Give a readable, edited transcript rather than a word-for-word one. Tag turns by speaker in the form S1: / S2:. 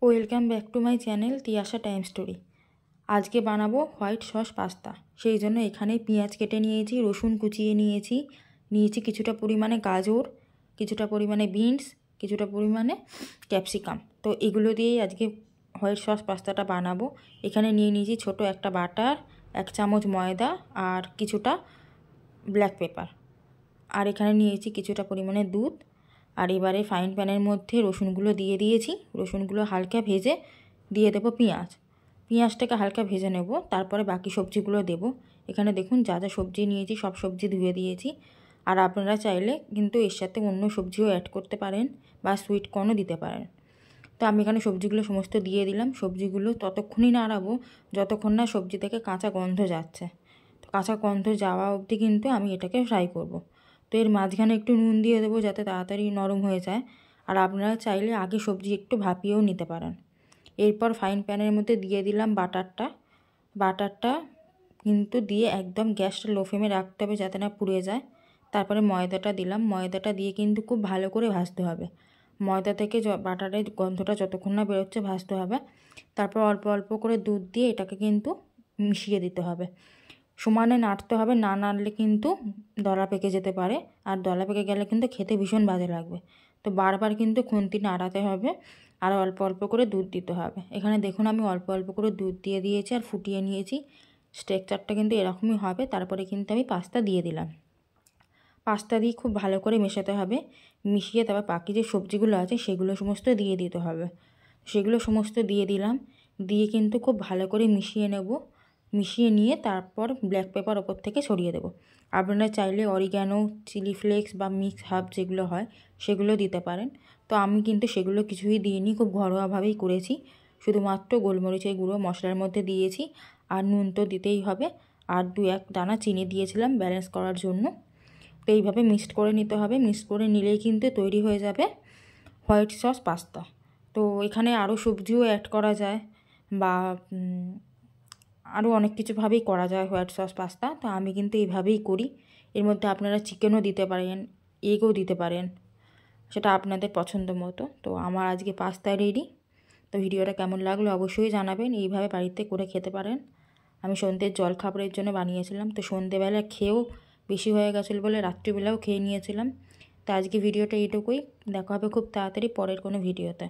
S1: Welcome back to my channel Tiyasha time story. আজকে বানাবো white sauce pasta. সেই জন্য এখানে পেঁয়াজ কেটে নিয়েছি, রসুন কুচিয়ে নিয়েছি কিছুটা পরিমাণে গাজর, কিছুটা পরিমাণে বিনস, কিছুটা পরিমাণে ক্যাপসিকাম। তো এগুলো দিয়েই আজকে হোয়াইট সস পাস্তাটা বানাবো। এখানে নিয়ে নিয়েছি ছোট একটা বাটার, 1 চামচ ময়দা আর কিছুটা ব্ল্যাক পেপার। আর এখানে নিয়েছি কিছুটা পরিমাণে দুধ। আর এবারে ফ্রাইং প্যানের মধ্যে রসুনগুলো দিয়ে দিয়েছি। রসুনগুলো হালকা ভেজে দিয়ে দেবো পেঁয়াজটাকে হালকা ভেজে নেব। তারপরে বাকি সবজিগুলো দেব। এখানে দেখুন যা যা সবজি নিয়েছি সব সবজি ধুয়ে দিয়েছি। আর আপনারা চাইলে কিন্তু এর সাথে অন্য সবজিও অ্যাড করতে পারেন বা সুইট কর্নও দিতে পারেন। তো আমি এখানে সবজিগুলো সমস্ত দিয়ে দিলাম। সবজিগুলো ততক্ষণই নাড়াবো যতক্ষণ না সবজি থেকে কাঁচা গন্ধ যাচ্ছে। তো কাঁচা গন্ধ যাওয়া অবধি কিন্তু আমি এটাকে ফ্রাই করব। তো এর মাঝখানে একটু নুন দিয়ে দেবো যাতে তাড়াতাড়ি নরম হয়ে যায়। আর আপনারা চাইলে আগে সবজি একটু ভাপিয়েও নিতে পারেন। এরপর ফ্রাইং প্যানের মধ্যে দিয়ে দিলাম বাটারটা কিন্তু দিয়ে একদম গ্যাসটা লো ফ্লেমে রাখতে হবে যাতে না পুড়ে যায়। তারপরে ময়দাটা দিলাম। ময়দাটা দিয়ে কিন্তু খুব ভালো করে ভাজতে হবে। ময়দা থেকে বাটারের গন্ধটা যতক্ষণ না বেরোচ্ছে ভাজতে হবে। তারপর অল্প অল্প করে দুধ দিয়ে এটাকে কিন্তু মিশিয়ে দিতে হবে। সমানে নাড়তে হবে, না নাড়লে কিন্তু দলা পেকে যেতে পারে। আর দলা পেকে গেলে কিন্তু খেতে ভীষণ বাজে লাগবে। তো বারবার কিন্তু খুন্তি নাড়াতে হবে আর অল্প অল্প করে দুধ দিতে হবে। এখানে দেখুন আমি অল্প অল্প করে দুধ দিয়ে দিয়েছি আর ফুটিয়ে নিয়েছি। স্ট্রাকচারটা কিন্তু এরকমই হবে। তারপরে কিন্তু আমি পাস্তা দিয়ে দিলাম। পাস্তা দিয়ে খুব ভালো করে মেশাতে হবে। মিশিয়ে তারপর বাকি যে সবজিগুলো আছে সেগুলো সমস্ত দিয়ে দিতে হবে। সেগুলো সমস্ত দিয়ে দিলাম। দিয়ে কিন্তু খুব ভালো করে মিশিয়ে নেব। মিশিয়ে নিয়ে তারপর ব্ল্যাক পেপার ওপর থেকে ছড়িয়ে দেব। আপনারা চাইলে অরিগ্যানো, চিলি ফ্লেক্স বা মিক্স হার্ব যেগুলো হয় সেগুলো দিতে পারেন। তো আমি কিন্তু সেগুলো কিছুই দিইনি, খুব ঘরোয়াভাবেই করেছি। শুধুমাত্র গোলমরিচের গুঁড়ো মশলার মধ্যে দিয়েছি। আর নুন তো দিতেই হবে। আর 2-1 দানা চিনি দিয়েছিলাম ব্যালেন্স করার জন্য। তো এইভাবে মিক্সড করে নিতে হবে। মিক্সড করে নিলেই কিন্তু তৈরি হয়ে যাবে হোয়াইট সস পাস্তা। তো এখানে আরও সবজিও অ্যাড করা যায় বা আরও অনেক কিছুভাবেই করা যায় হোয়াইট সস পাস্তা। তো আমি কিন্তু এইভাবেই করি। এর মধ্যে আপনারা চিকেনও দিতে পারেন, এগও দিতে পারেন, সেটা আপনাদের পছন্দ মতো। তো আমার আজকে পাস্তা রেডি। তো ভিডিওটা কেমন লাগলো অবশ্যই জানাবেন। এইভাবে বাড়িতে করে খেতে পারেন। আমি সন্ধ্যের জলখাবারের জন্য বানিয়েছিলাম। তো সন্ধ্যেবেলা খেয়েও বেশি হয়ে গেছিলো বলে রাত্রিবেলাও খেয়ে নিয়েছিলাম। তো আজকে ভিডিওটা এইটুকুই। দেখা হবে খুব তাড়াতাড়ি পরের কোনো ভিডিওতে।